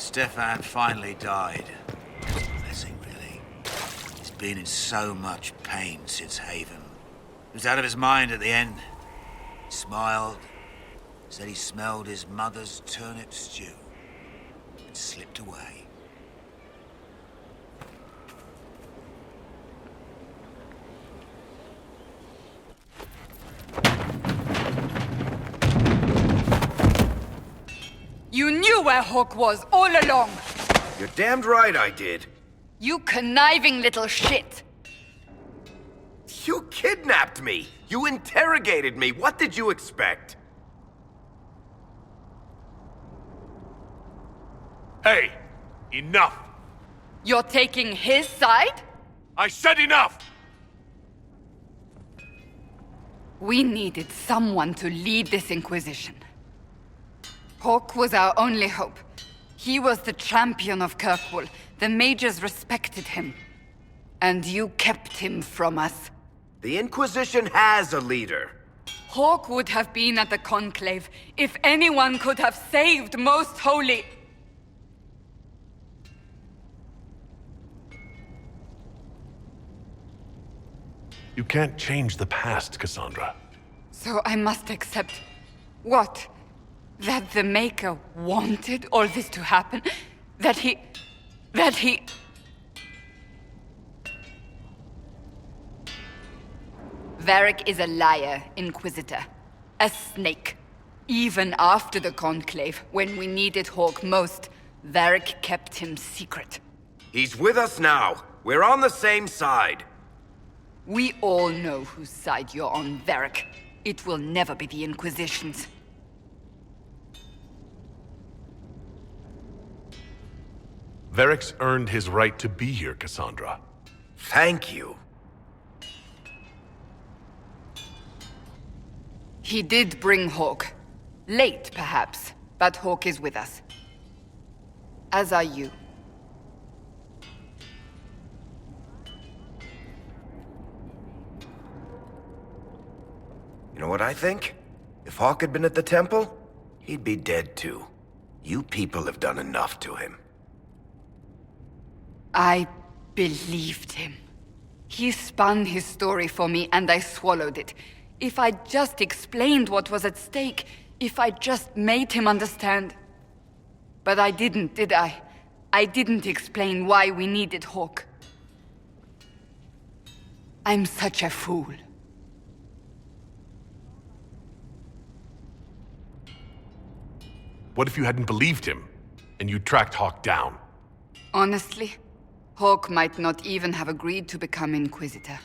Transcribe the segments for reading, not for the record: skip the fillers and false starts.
Stefan finally died. Blessing, really. He's been in so much pain since Haven. He was out of his mind at the end. He smiled, said he smelled his mother's turnip stew, and slipped away. You knew where Hawk was all along! You're damned right I did. You conniving little shit! You kidnapped me! You interrogated me! What did you expect? Hey! Enough! You're taking his side? I said enough! We needed someone to lead this Inquisition. Hawk was our only hope. He was the champion of Kirkwall. The mages respected him. And you kept him from us. The Inquisition has a leader. Hawk would have been at the Conclave if anyone could have saved Most Holy. You can't change the past, Cassandra. So I must accept... what? That the Maker wanted all this to happen? That he... Varric is a liar, Inquisitor. A snake. Even after the Conclave, when we needed Hawk most, Varric kept him secret. He's with us now. We're on the same side. We all know whose side you're on, Varric. It will never be the Inquisition's. Varric's earned his right to be here, Cassandra. Thank you. He did bring Hawk. Late, perhaps, but Hawk is with us. As are you. You know what I think? If Hawk had been at the temple, he'd be dead too. You people have done enough to him. I believed him. He spun his story for me and I swallowed it. If I just explained what was at stake, if I just made him understand. But I didn't, did I? I didn't explain why we needed Hawk. I'm such a fool. What if you hadn't believed him, and you tracked Hawk down? Honestly, Hawk might not even have agreed to become Inquisitor.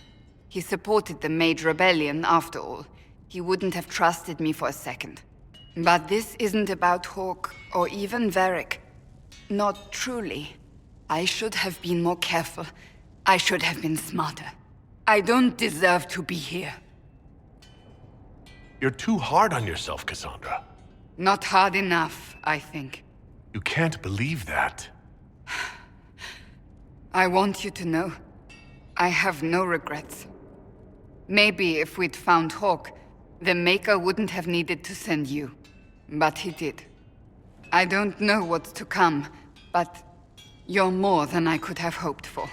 He supported the Mage Rebellion, after all. He wouldn't have trusted me for a second. But this isn't about Hawk, or even Varric. Not truly. I should have been more careful. I should have been smarter. I don't deserve to be here. You're too hard on yourself, Cassandra. Not hard enough, I think. You can't believe that. I want you to know, I have no regrets. Maybe if we'd found Hawk, the Maker wouldn't have needed to send you. But he did. I don't know what's to come, but you're more than I could have hoped for.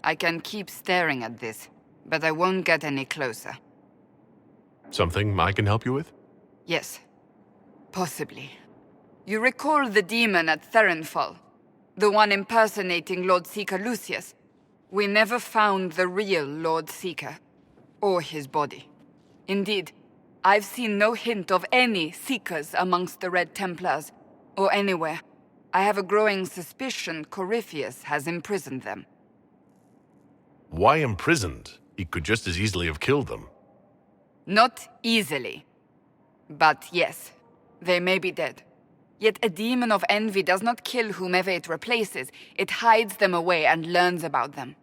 I can keep staring at this, but I won't get any closer. Something I can help you with? Yes. Possibly. You recall the demon at Therenfall? The one impersonating Lord Seeker Lucius? We never found the real Lord Seeker. Or his body. Indeed, I've seen no hint of any Seekers amongst the Red Templars, or anywhere. I have a growing suspicion Corypheus has imprisoned them. Why imprisoned? He could just as easily have killed them. Not easily. But yes, they may be dead. Yet a demon of envy does not kill whomever it replaces. It hides them away and learns about them.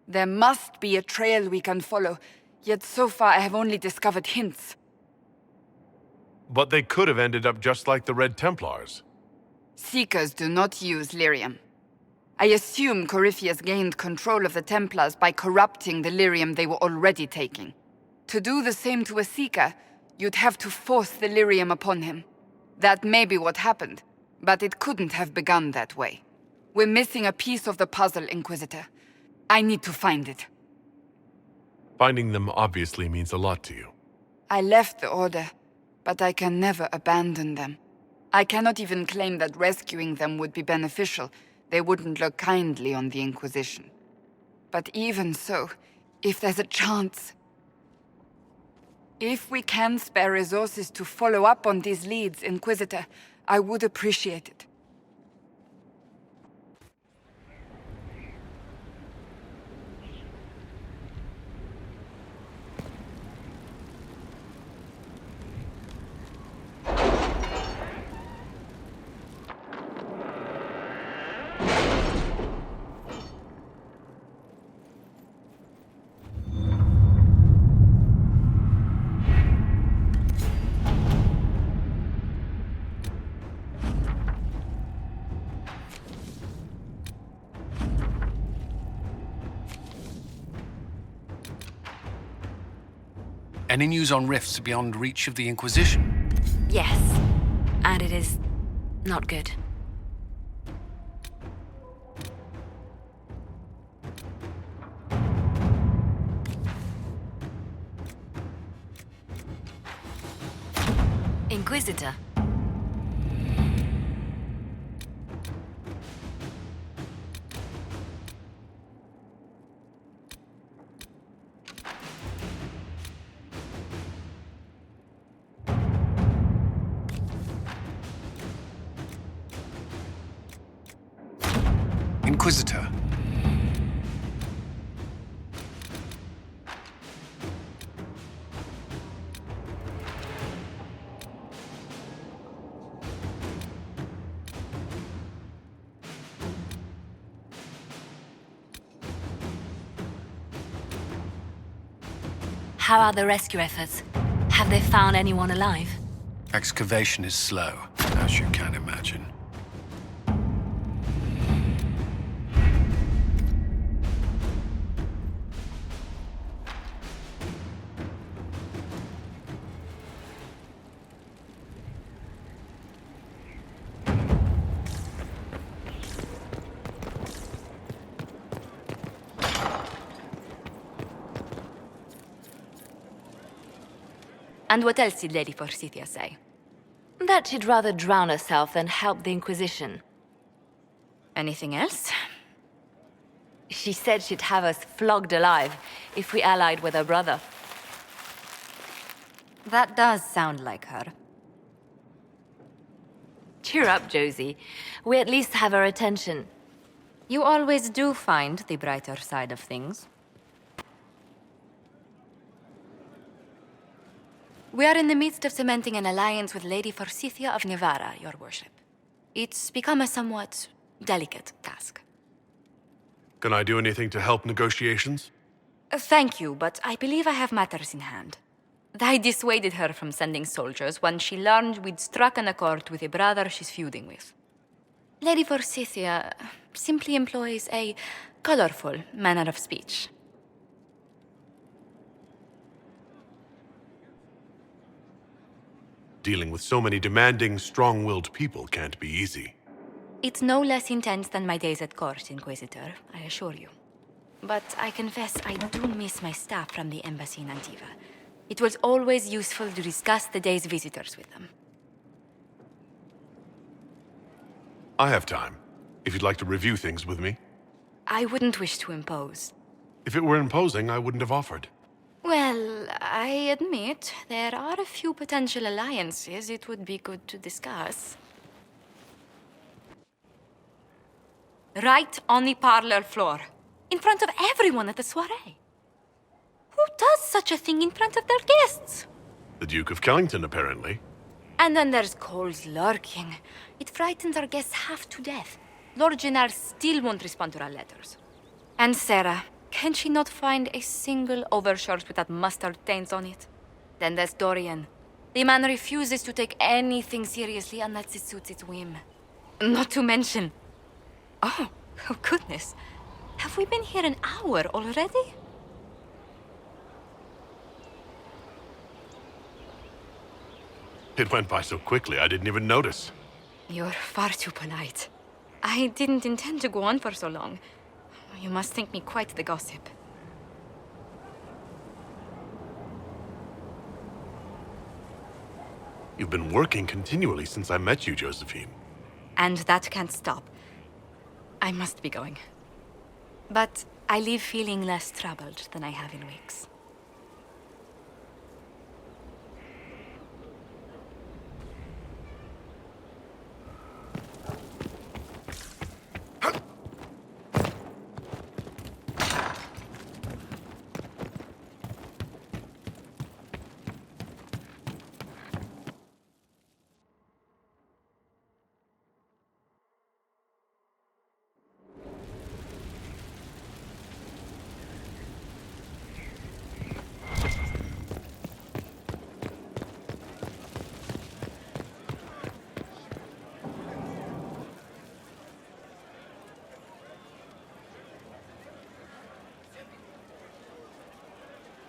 There must be a trail we can follow, yet so far I have only discovered hints. But they could have ended up just like the Red Templars. Seekers do not use lyrium. I assume Corypheus gained control of the Templars by corrupting the lyrium they were already taking. To do the same to a Seeker, you'd have to force the lyrium upon him. That may be what happened, but it couldn't have begun that way. We're missing a piece of the puzzle, Inquisitor. I need to find it. Finding them obviously means a lot to you. I left the Order, but I can never abandon them. I cannot even claim that rescuing them would be beneficial. They wouldn't look kindly on the Inquisition. But even so, if there's a chance... If we can spare resources to follow up on these leads, Inquisitor, I would appreciate it. Any news on rifts beyond reach of the Inquisition? Yes. And it is not good. Inquisitor. Inquisitor. How are the rescue efforts? Have they found anyone alive? Excavation is slow, as you can imagine. And what else did Lady Forsythia say? That she'd rather drown herself than help the Inquisition. Anything else? She said she'd have us flogged alive if we allied with her brother. That does sound like her. Cheer up, Josie. We at least have her attention. You always do find the brighter side of things. We are in the midst of cementing an alliance with Lady Forsythia of Navarra, Your Worship. It's become a somewhat delicate task. Can I do anything to help negotiations? Thank you, but I believe I have matters in hand. I dissuaded her from sending soldiers when she learned we'd struck an accord with a brother she's feuding with. Lady Forsythia simply employs a colorful manner of speech. Dealing with so many demanding, strong-willed people can't be easy. It's no less intense than my days at court, Inquisitor, I assure you. but I confess I do miss my staff from the embassy in Antiva. It was always useful to discuss the day's visitors with them. I have time, if you'd like to review things with me. I wouldn't wish to impose. If it were imposing, I wouldn't have offered. Well, I admit there are a few potential alliances it would be good to discuss. Right on the parlor floor, in front of everyone at the soiree. Who does such a thing in front of their guests? The Duke of Kellington, apparently. And then there's Cole's lurking. It frightens our guests half to death. Lord Gennard still won't respond to our letters. And Sarah, can she not find a single overshirt with that mustard taint on it? Then there's Dorian. The man refuses to take anything seriously unless it suits its whim. Not to mention... Oh goodness. Have we been here an hour already? It went by so quickly, I didn't even notice. You're far too polite. I didn't intend to go on for so long. You must think me quite the gossip. You've been working continually since I met you, Josephine. And that can't stop. I must be going. But I leave feeling less troubled than I have in weeks.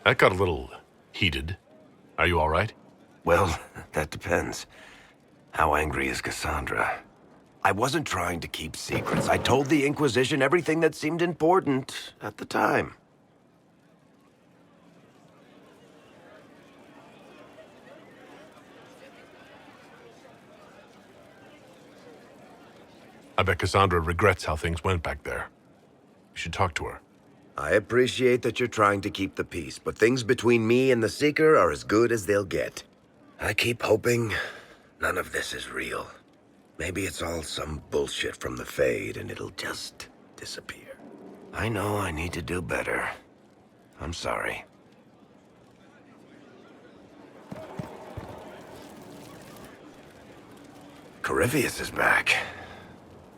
That got a little heated. Are you all right? Well, that depends. How angry is Cassandra? I wasn't trying to keep secrets. I told the Inquisition everything that seemed important at the time. I bet Cassandra regrets how things went back there. You should talk to her. I appreciate that you're trying to keep the peace, but things between me and the Seeker are as good as they'll get. I keep hoping none of this is real. Maybe it's all some bullshit from the Fade and it'll just disappear. I know I need to do better. I'm sorry. Corypheus is back.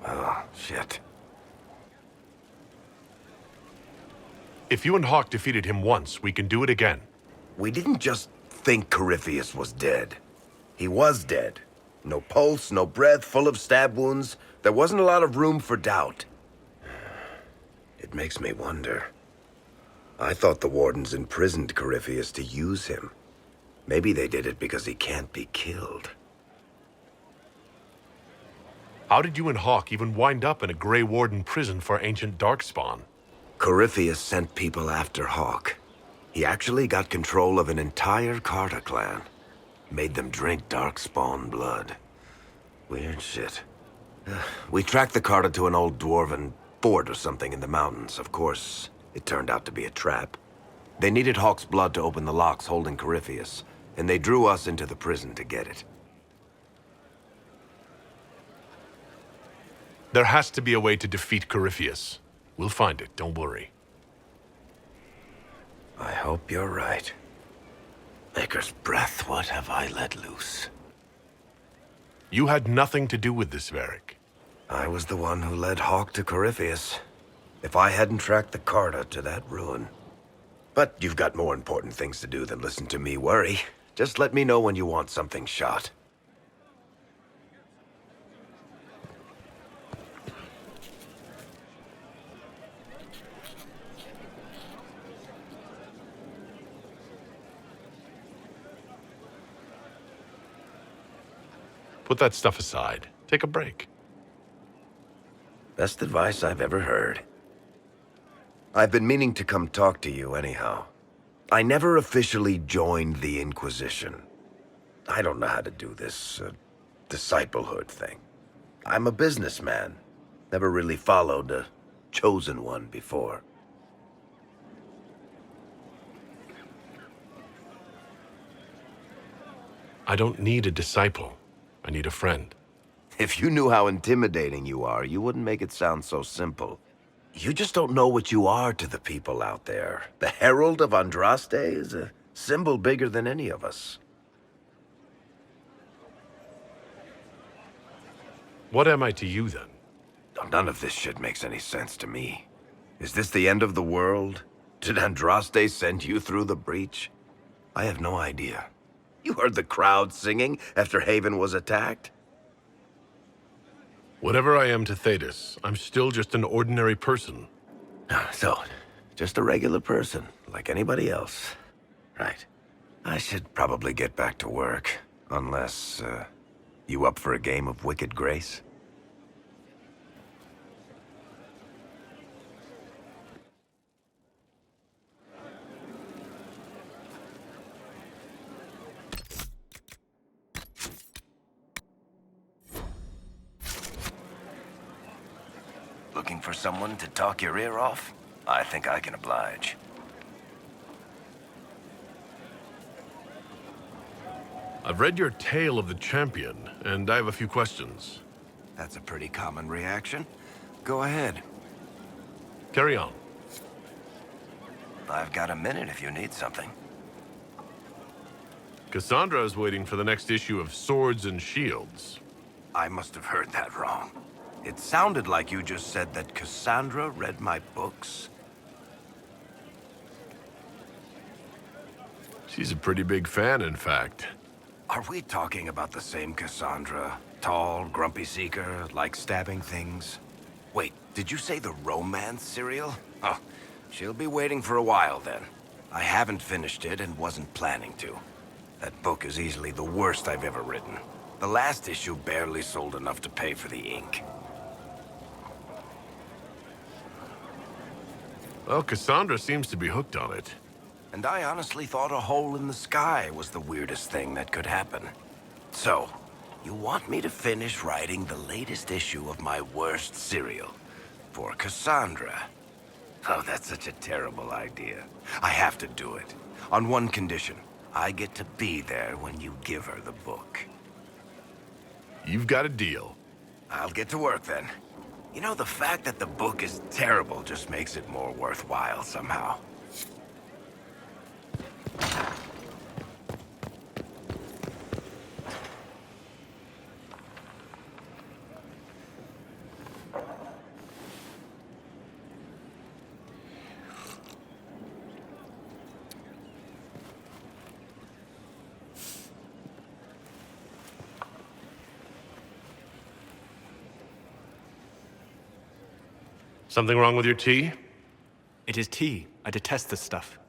Oh, shit. If you and Hawk defeated him once, we can do it again. We didn't just think Corypheus was dead. He was dead. No pulse, no breath, full of stab wounds. There wasn't a lot of room for doubt. It makes me wonder. I thought the Wardens imprisoned Corypheus to use him. Maybe they did it because he can't be killed. How did you and Hawk even wind up in a Grey Warden prison for ancient Darkspawn? Corypheus sent people after Hawk. He actually got control of an entire Carta clan. Made them drink Darkspawn blood. Weird shit. We tracked the Carta to an old dwarven fort or something in the mountains. Of course, it turned out to be a trap. They needed Hawk's blood to open the locks holding Corypheus, and they drew us into the prison to get it. There has to be a way to defeat Corypheus. We'll find it, don't worry. I hope you're right. Maker's breath, what have I let loose? You had nothing to do with this, Varric. I was the one who led Hawk to Corypheus. If I hadn't tracked the Carta to that ruin. But you've got more important things to do than listen to me worry. Just let me know when you want something shot. Put that stuff aside. Take a break. Best advice I've ever heard. I've been meaning to come talk to you anyhow. I never officially joined the Inquisition. I don't know how to do this, disciplehood thing. I'm a businessman. Never really followed a chosen one before. I don't need a disciple. I need a friend. If you knew how intimidating you are, you wouldn't make it sound so simple. You just don't know what you are to the people out there. The Herald of Andraste is a symbol bigger than any of us. What am I to you, then? None of this shit makes any sense to me. Is this the end of the world? Did Andraste send you through the breach? I have no idea. You heard the crowd singing after Haven was attacked? Whatever I am to Thetis, I'm still just an ordinary person. So, just a regular person, like anybody else. Right. I should probably get back to work. Unless, you up for a game of Wicked Grace? Looking for someone to talk your ear off? I think I can oblige. I've read your Tale of the Champion, and I have a few questions. That's a pretty common reaction. Go ahead. Carry on. I've got a minute if you need something. Cassandra is waiting for the next issue of Swords and Shields. I must have heard that wrong. It sounded like you just said that Cassandra read my books. She's a pretty big fan, in fact. Are we talking about the same Cassandra? Tall, grumpy seeker, like stabbing things? Wait, did you say the romance serial? Oh, she'll be waiting for a while then. I haven't finished it and wasn't planning to. That book is easily the worst I've ever written. The last issue barely sold enough to pay for the ink. Well, Cassandra seems to be hooked on it. And I honestly thought a hole in the sky was the weirdest thing that could happen. So, you want me to finish writing the latest issue of my worst serial for Cassandra? Oh, that's such a terrible idea. I have to do it. On one condition. I get to be there when you give her the book. You've got a deal. I'll get to work then. You know, the fact that the book is terrible just makes it more worthwhile somehow. Something wrong with your tea? It is tea. I detest this stuff.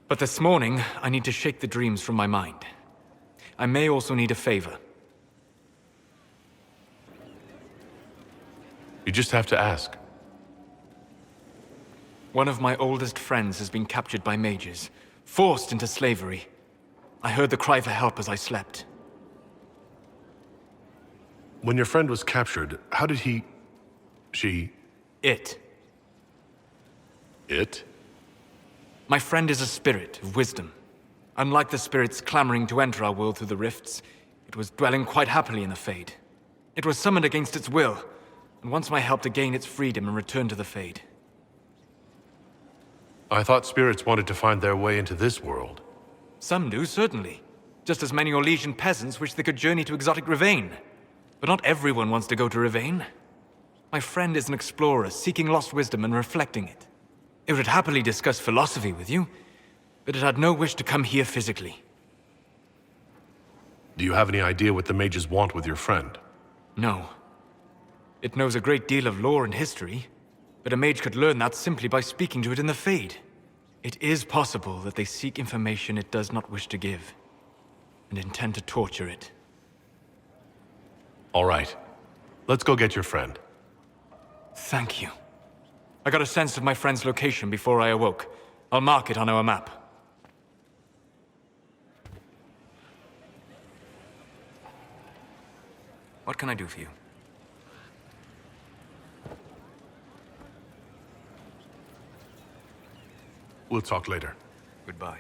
But this morning, I need to shake the dreams from my mind. I may also need a favor. You just have to ask. One of my oldest friends has been captured by mages, forced into slavery. I heard the cry for help as I slept. When your friend was captured, how did he... It. It? My friend is a spirit of wisdom. Unlike the spirits clamoring to enter our world through the rifts, it was dwelling quite happily in the Fade. It was summoned against its will, and wants my help to gain its freedom and return to the Fade. I thought spirits wanted to find their way into this world. Some do, certainly. Just as many Orlesian peasants wish they could journey to exotic Rivain. But not everyone wants to go to Rivain. My friend is an explorer seeking lost wisdom and reflecting it. It would happily discuss philosophy with you, but it had no wish to come here physically. Do you have any idea what the mages want with your friend? No. It knows a great deal of lore and history, but a mage could learn that simply by speaking to it in the Fade. It is possible that they seek information it does not wish to give, and intend to torture it. All right. Let's go get your friend. Thank you. I got a sense of my friend's location before I awoke. I'll mark it on our map. What can I do for you? We'll talk later. Goodbye.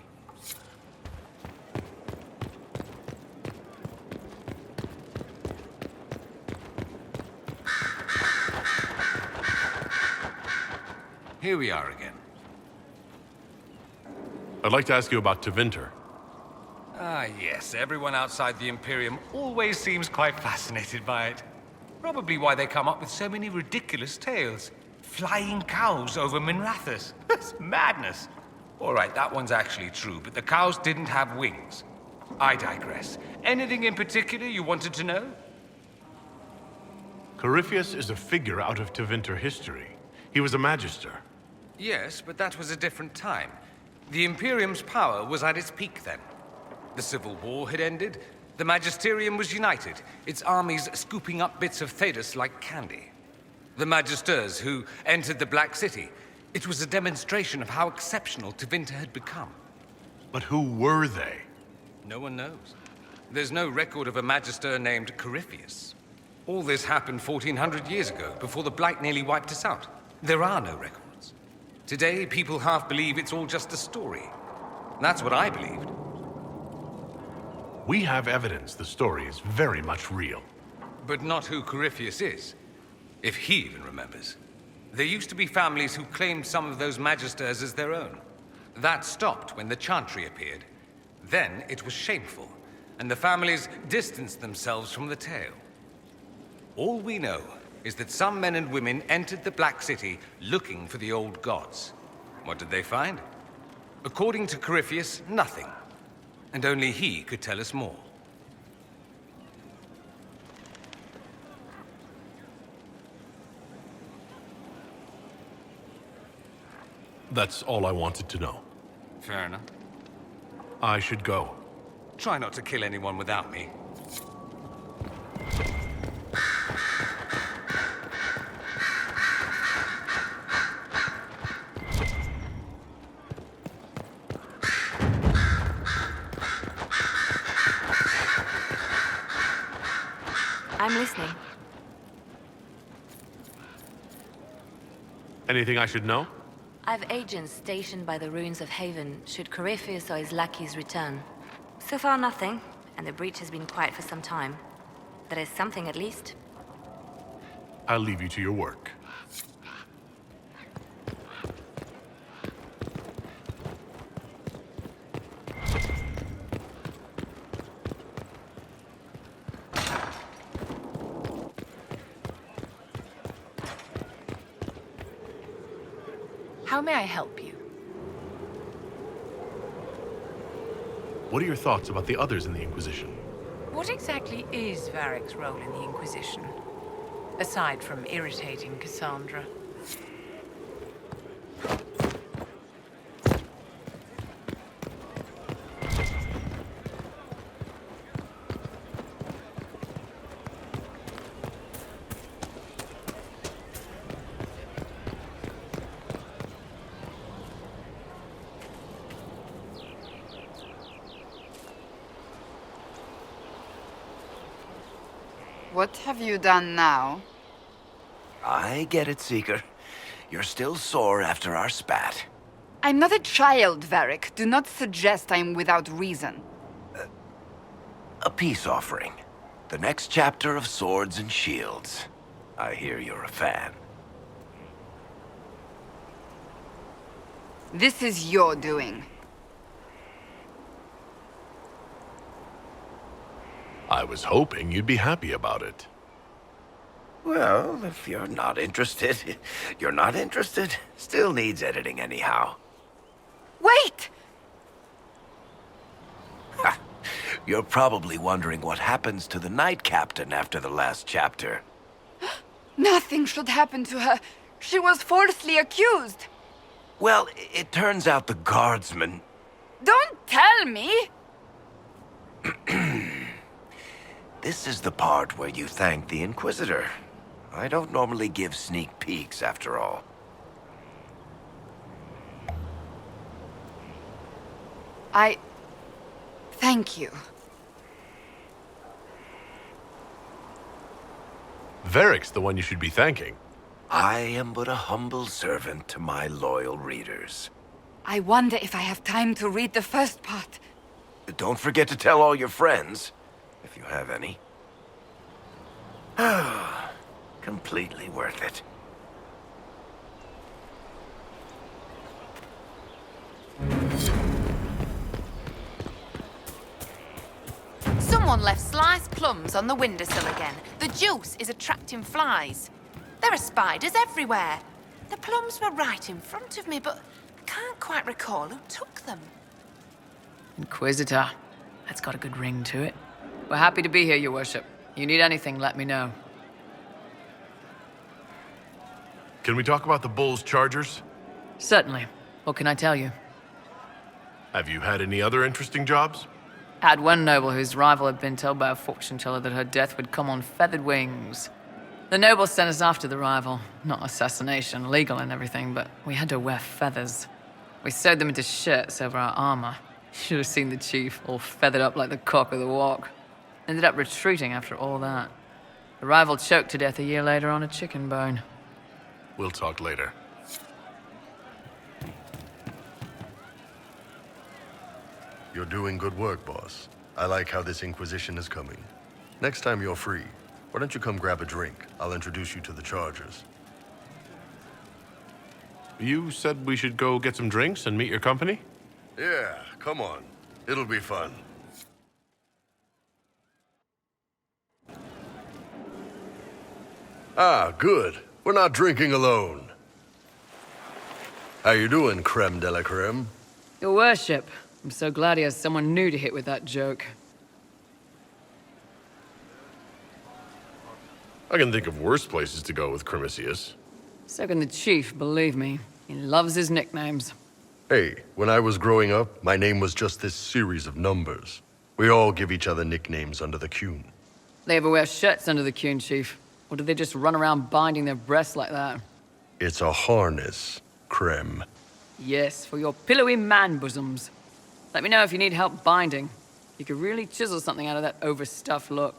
Here we are again. I'd like to ask you about Tevinter. Ah, yes. Everyone outside the Imperium always seems quite fascinated by it. Probably why they come up with so many ridiculous tales. Flying cows over Minrathous. It's madness. All right, that one's actually true, but the cows didn't have wings. I digress. Anything in particular you wanted to know? Corypheus is a figure out of Tevinter history. He was a magister. Yes, but that was a different time. The Imperium's power was at its peak then. The Civil War had ended. The Magisterium was united, its armies scooping up bits of Thedas like candy. The Magisters who entered the Black City. It was a demonstration of how exceptional Tevinter had become. But who were they? No one knows. There's no record of a Magister named Corypheus. All this happened 1400 years ago, before the Blight nearly wiped us out. There are no records. Today, people half believe it's all just a story. That's what I believed. We have evidence the story is very much real. But not who Corypheus is, if he even remembers. There used to be families who claimed some of those Magisters as their own. That stopped when the Chantry appeared. Then it was shameful, and the families distanced themselves from the tale. All we know is that some men and women entered the Black City looking for the old gods. What did they find? According to Corypheus, nothing. And only he could tell us more. That's all I wanted to know. Fair enough. I should go. Try not to kill anyone without me. I'm listening. Anything I should know? I've agents stationed by the ruins of Haven should Corypheus or his lackeys return. So far, nothing, and the breach has been quiet for some time. There is something, at least. I'll leave you to your work. How may I help you? What are your thoughts about the others in the Inquisition? What exactly is Varric's role in the Inquisition? Aside from irritating Cassandra. What have you done now? I get it, Seeker. You're still sore after our spat. I'm not a child, Varric. Do not suggest I'm without reason. A peace offering. The next chapter of Swords and Shields. I hear you're a fan. This is your doing. I was hoping you'd be happy about it. Well, if you're not interested, you're not interested. Still needs editing anyhow. Wait! Ha! You're probably wondering what happens to the Knight Captain after the last chapter. Nothing should happen to her. She was falsely accused. Well, it turns out the guardsmen... Don't tell me! This is the part where you thank the Inquisitor. I don't normally give sneak peeks, after all. Thank you. Varric's the one you should be thanking. I am but a humble servant to my loyal readers. I wonder if I have time to read the first part. Don't forget to tell all your friends, if you have any. Completely worth it. Someone left sliced plums on the windowsill again. The juice is attracting flies. There are spiders everywhere. The plums were right in front of me, but I can't quite recall who took them. Inquisitor. That's got a good ring to it. We're happy to be here, Your Worship. You need anything, let me know. Can we talk about the Bull's chargers? Certainly. What can I tell you? Have you had any other interesting jobs? Had one noble whose rival had been told by a fortune teller that her death would come on feathered wings. The noble sent us after the rival. Not assassination, legal and everything, but we had to wear feathers. We sewed them into shirts over our armor. Should have seen the chief, all feathered up like the cock of the walk. Ended up retreating after all that. The rival choked to death a year later on a chicken bone. We'll talk later. You're doing good work, boss. I like how this Inquisition is coming. Next time you're free, why don't you come grab a drink? I'll introduce you to the Chargers. You said we should go get some drinks and meet your company? Yeah, come on. It'll be fun. Ah, good. We're not drinking alone. How you doing, creme de la creme? Your Worship, I'm so glad he has someone new to hit with that joke. I can think of worse places to go with Crimicius. So can the chief, believe me. He loves his nicknames. Hey, when I was growing up, my name was just this series of numbers. We all give each other nicknames under the Qun. They ever wear shirts under the Qun, Chief? Or do they just run around binding their breasts like that? It's a harness, creme. Yes, for your pillowy man bosoms. Let me know if you need help binding. You could really chisel something out of that overstuffed look.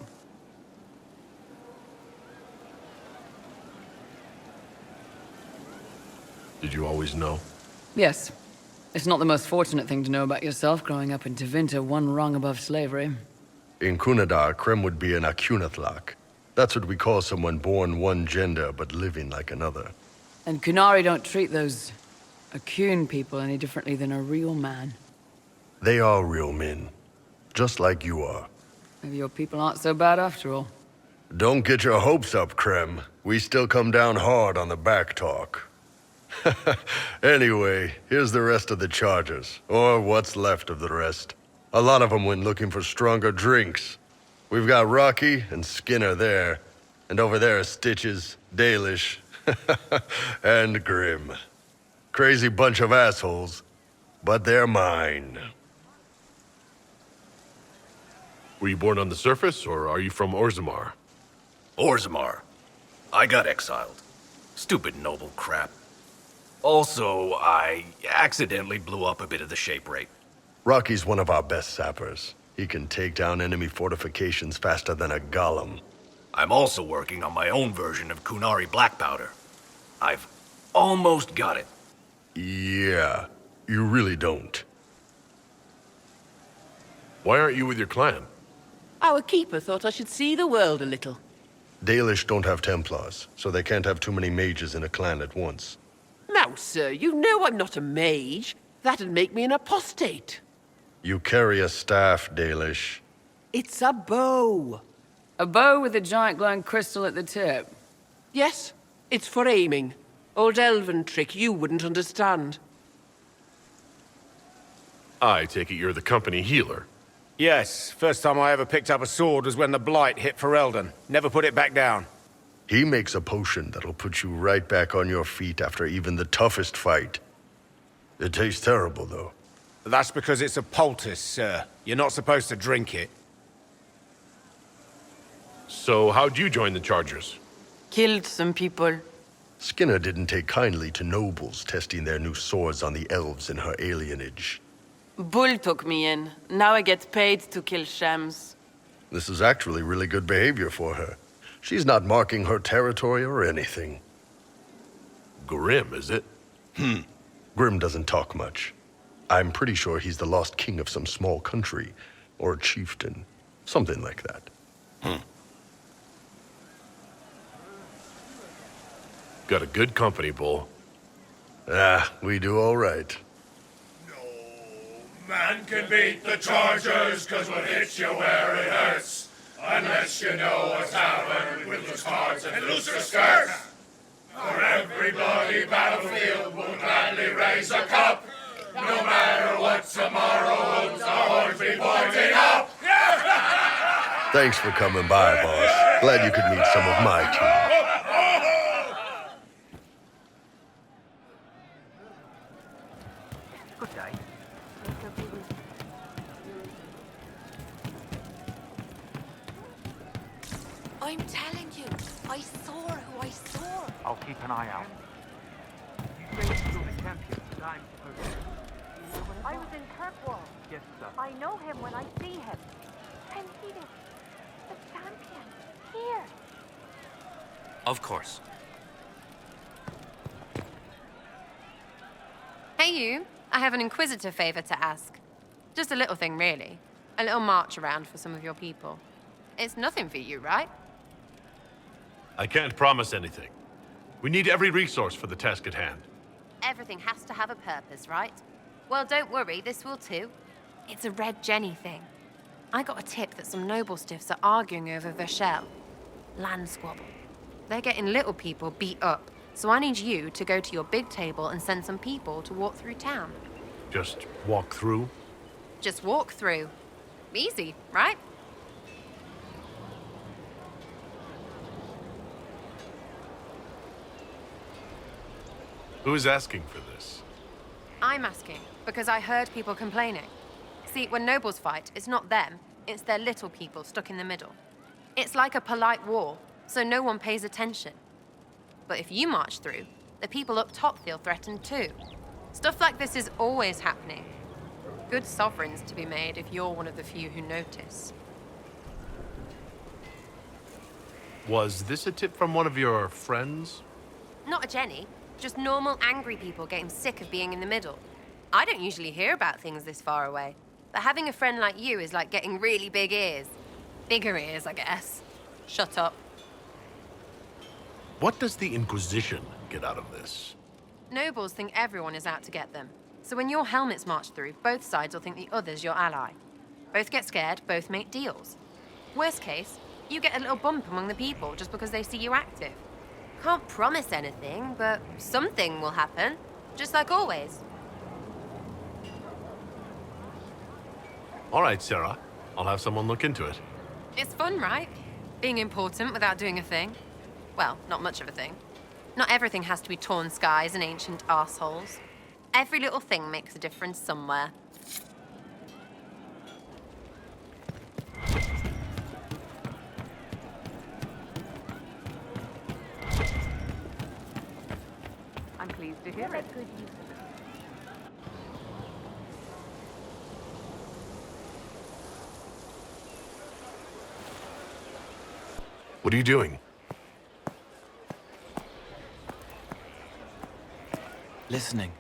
Did you always know? Yes. It's not the most fortunate thing to know about yourself growing up in Tevinter, one rung above slavery. In Kunadar, creme would be an Akunathlak. That's what we call someone born one gender but living like another. And Kunari don't treat those Akun people any differently than a real man. They are real men, just like you are. Maybe your people aren't so bad after all. Don't get your hopes up, Creme. We still come down hard on the back talk. Anyway, here's the rest of the Chargers, or what's left of the rest. A lot of them went looking for stronger drinks. We've got Rocky and Skinner there, and over there are Stitches, Dalish, and Grim. Crazy bunch of assholes, but they're mine. Were you born on the surface, or are you from Orzammar? Orzammar. I got exiled. Stupid noble crap. Also, I accidentally blew up a bit of the shape rate. Rocky's one of our best sappers. He can take down enemy fortifications faster than a golem. I'm also working on my own version of Kunari black powder. I've almost got it. Yeah, you really don't. Why aren't you with your clan? Our keeper thought I should see the world a little. Dalish don't have Templars, so they can't have too many mages in a clan at once. Now, sir, you know I'm not a mage. That'd make me an apostate. You carry a staff, Dalish. It's a bow. A bow with a giant glowing crystal at the tip. Yes, it's for aiming. Old elven trick you wouldn't understand. I take it you're the company healer. Yes, first time I ever picked up a sword was when the Blight hit Ferelden. Never put it back down. He makes a potion that'll put you right back on your feet after even the toughest fight. It tastes terrible, though. That's because it's a poultice, sir. You're not supposed to drink it. So how'd you join the Chargers? Killed some people. Skinner didn't take kindly to nobles testing their new swords on the elves in her alienage. Bull took me in. Now I get paid to kill shams. This is actually really good behavior for her. She's not marking her territory or anything. Grim, is it? Grim doesn't talk much. I'm pretty sure he's the lost king of some small country, or chieftain. Something like that. Got a good company, Bull. Ah, we do all right. Man can beat the Chargers, cause we'll hit you where it hurts. Unless you know a tavern with loose cards and looser skirts. For every bloody battlefield, we'll gladly raise a cup. No matter what tomorrow holds, our horns be pointing up. Thanks for coming by, boss. Glad you could meet some of my team. Good day. I'm telling you, I saw who I saw. I'll keep an eye out. You say you're the champion that I'm supposed to. I was in Kirkwall. Yes, sir. I know him when I see him. And he is the champion. Here. Of course. Hey you, I have an Inquisitor favor to ask. Just a little thing, really. A little march around for some of your people. It's nothing for you, right? I can't promise anything. We need every resource for the task at hand. Everything has to have a purpose, right? Well, don't worry, this will too. It's a Red Jenny thing. I got a tip that some noble stiffs are arguing over Vershel. Land squabble. They're getting little people beat up, so I need you to go to your big table and send some people to walk through town. Just walk through? Just walk through. Easy, right? Who is asking for this? I'm asking, because I heard people complaining. See, when nobles fight, it's not them, it's their little people stuck in the middle. It's like a polite war, so no one pays attention. But if you march through, the people up top feel threatened too. Stuff like this is always happening. Good sovereigns to be made if you're one of the few who notice. Was this a tip from one of your friends? Not a Jenny, just normal angry people getting sick of being in the middle. I don't usually hear about things this far away, but having a friend like you is like getting really big ears. Bigger ears, I guess. Shut up. What does the Inquisition get out of this? Nobles think everyone is out to get them. So when your helmets march through, both sides will think the other's your ally. Both get scared, both make deals. Worst case, you get a little bump among the people just because they see you active. Can't promise anything, but something will happen. Just like always. All right, Sarah. I'll have someone look into it. It's fun, right? Being important without doing a thing. Well, not much of a thing. Not everything has to be torn skies and ancient arseholes. Every little thing makes a difference somewhere. I'm pleased to hear it. Good use of it. What are you doing? Listening.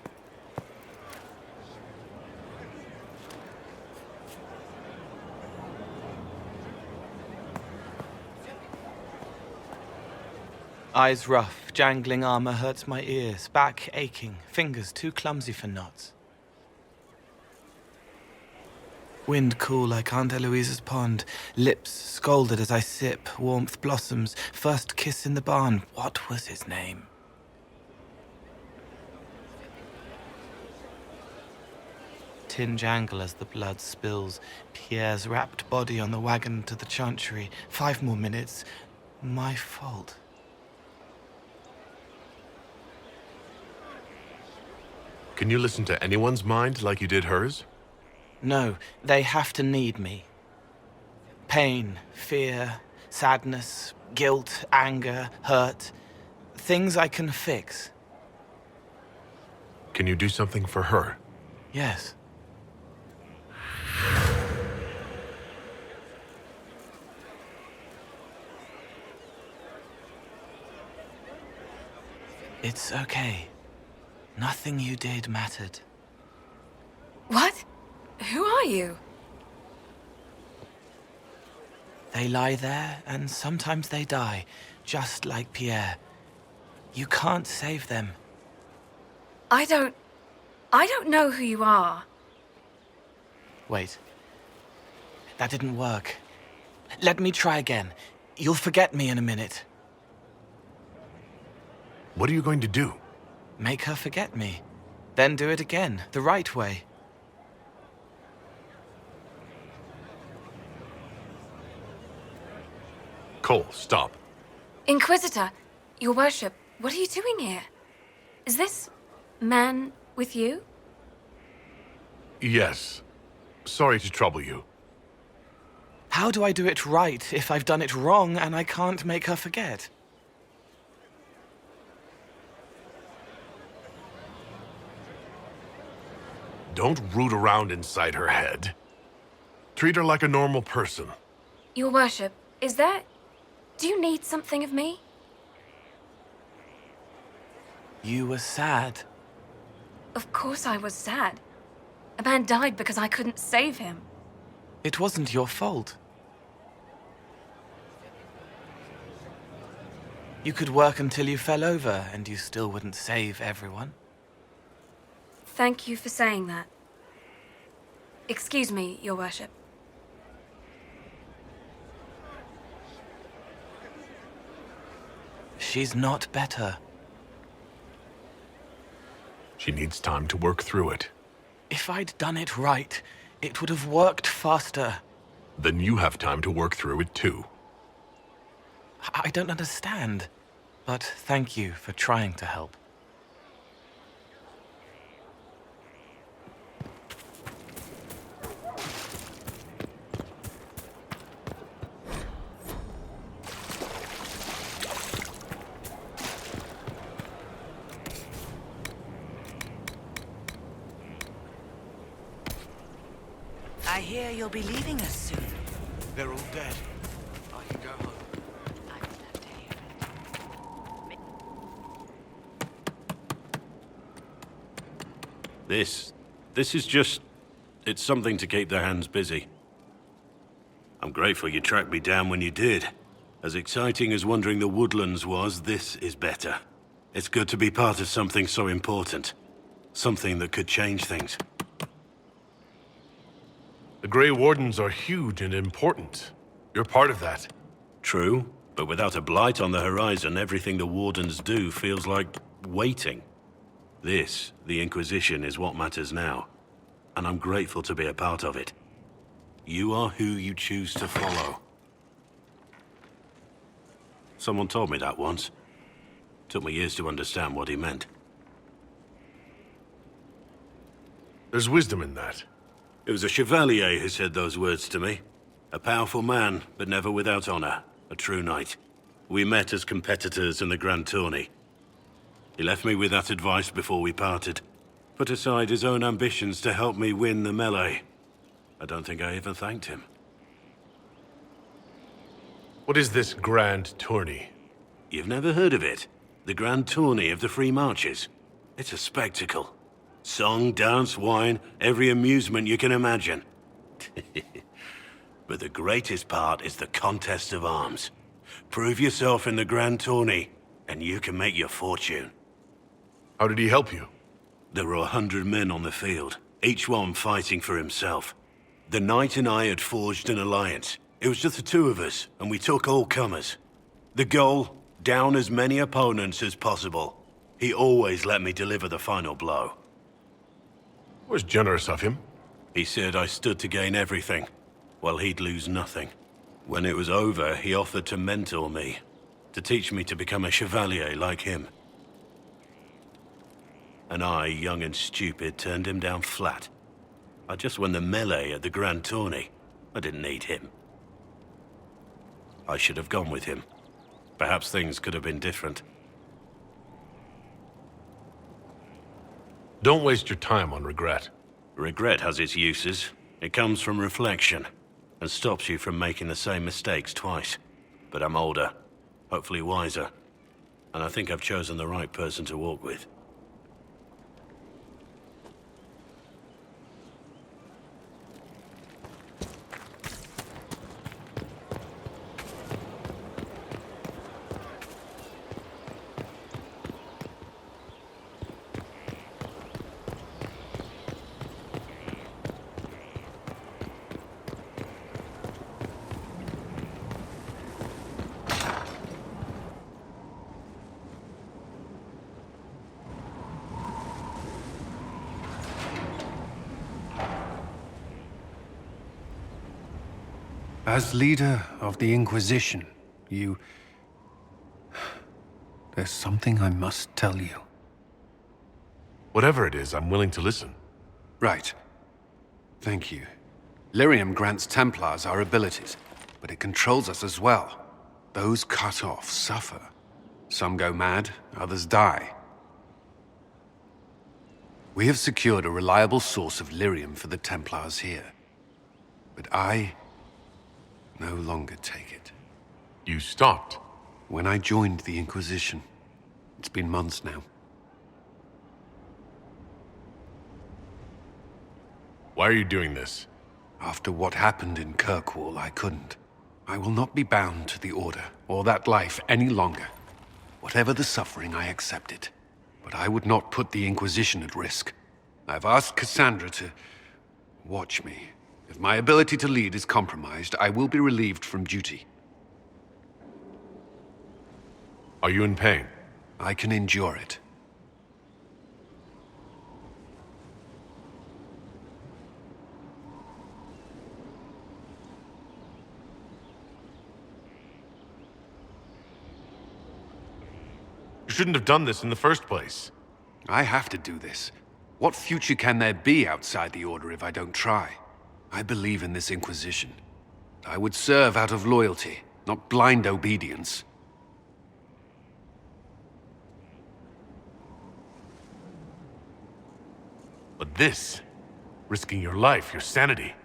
Eyes rough, jangling armor hurts my ears, back aching, fingers too clumsy for knots. Wind cool like Aunt Eloise's pond, lips scalded as I sip, warmth blossoms, first kiss in the barn. What was his name? Tin jangle as the blood spills, Pierre's wrapped body on the wagon to the chantry. 5 more minutes. My fault. Can you listen to anyone's mind like you did hers? No, they have to need me. Pain, fear, sadness, guilt, anger, hurt. Things I can fix. Can you do something for her? Yes. It's okay. Nothing you did mattered. What? Who are you? They lie there, and sometimes they die, just like Pierre. You can't save them. I don't know who you are. Wait. That didn't work. Let me try again. You'll forget me in a minute. What are you going to do? Make her forget me. Then do it again, the right way. Cole, stop. Inquisitor, your worship, what are you doing here? Is this man with you? Yes. Sorry to trouble you. How do I do it right if I've done it wrong and I can't make her forget? Don't root around inside her head. Treat her like a normal person. Your worship, is there... Do you need something of me? You were sad. Of course I was sad. A man died because I couldn't save him. It wasn't your fault. You could work until you fell over, and you still wouldn't save everyone. Thank you for saying that. Excuse me, your worship. She's not better. She needs time to work through it. If I'd done it right, it would have worked faster. Then you have time to work through it too. I don't understand, but thank you for trying to help. I hear you'll be leaving us soon. They're all dead. I can go home. This is just... It's something to keep their hands busy. I'm grateful you tracked me down when you did. As exciting as wandering the woodlands was, this is better. It's good to be part of something so important. Something that could change things. The Grey Wardens are huge and important. You're part of that. True, but without a blight on the horizon, everything the Wardens do feels like waiting. This, the Inquisition, is what matters now. And I'm grateful to be a part of it. You are who you choose to follow. Someone told me that once. Took me years to understand what he meant. There's wisdom in that. It was a chevalier who said those words to me. A powerful man, but never without honor. A true knight. We met as competitors in the Grand Tourney. He left me with that advice before we parted. Put aside his own ambitions to help me win the melee. I don't think I even thanked him. What is this Grand Tourney? You've never heard of it? The Grand Tourney of the Free Marches. It's a spectacle. Song, dance, wine, every amusement you can imagine. But the greatest part is the contest of arms. Prove yourself in the Grand Tourney, and you can make your fortune. How did he help you? There were 100 men on the field, each one fighting for himself. The knight and I had forged an alliance. It was just the two of us, and we took all comers. The goal, down as many opponents as possible. He always let me deliver the final blow. It was generous of him. He said I stood to gain everything, while he'd lose nothing. When it was over, he offered to mentor me, to teach me to become a chevalier like him. And I, young and stupid, turned him down flat. I just won the melee at the Grand Tourney. I didn't need him. I should have gone with him. Perhaps things could have been different. Don't waste your time on regret. Regret has its uses. It comes from reflection, and stops you from making the same mistakes twice. But I'm older, hopefully wiser. And I think I've chosen the right person to walk with. As leader of the Inquisition, there's something I must tell you. Whatever it is, I'm willing to listen. Right. Thank you. Lyrium grants Templars our abilities, but it controls us as well. Those cut off suffer. Some go mad, others die. We have secured a reliable source of lyrium for the Templars here. But I no longer take it. You stopped? When I joined the Inquisition. It's been months now. Why are you doing this? After what happened in Kirkwall, I couldn't. I will not be bound to the Order, or that life any longer. Whatever the suffering, I accept it. But I would not put the Inquisition at risk. I've asked Cassandra to watch me. If my ability to lead is compromised, I will be relieved from duty. Are you in pain? I can endure it. You shouldn't have done this in the first place. I have to do this. What future can there be outside the Order if I don't try? I believe in this Inquisition. I would serve out of loyalty, not blind obedience. But this, risking your life, your sanity,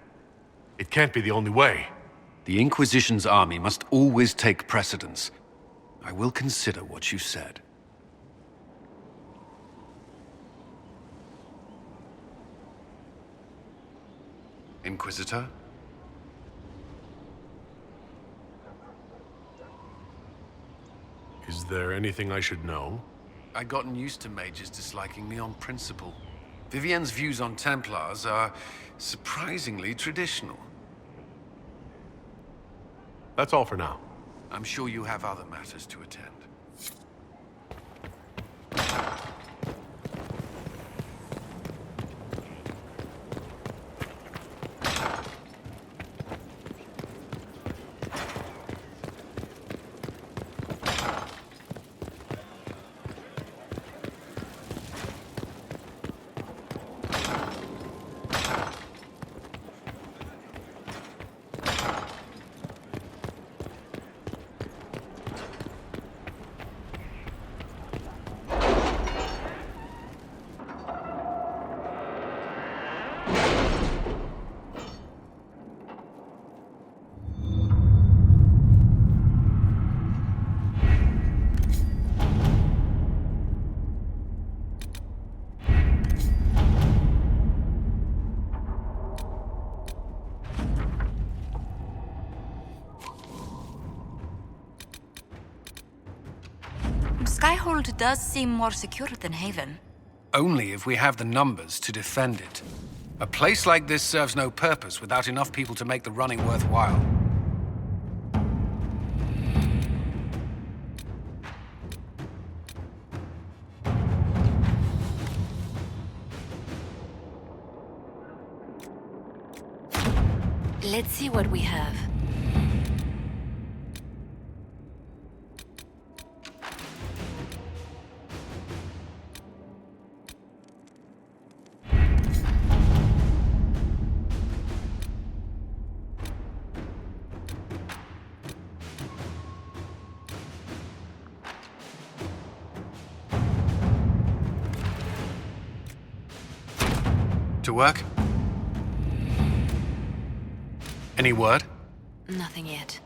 it can't be the only way. The Inquisition's army must always take precedence. I will consider what you said. Inquisitor? Is there anything I should know? I'd gotten used to mages disliking me on principle. Vivienne's views on Templars are surprisingly traditional. That's all for now. I'm sure you have other matters to attend. Skyhold does seem more secure than Haven. Only if we have the numbers to defend it. A place like this serves no purpose without enough people to make the running worthwhile. Let's see what we have. To work? Any word? Nothing yet.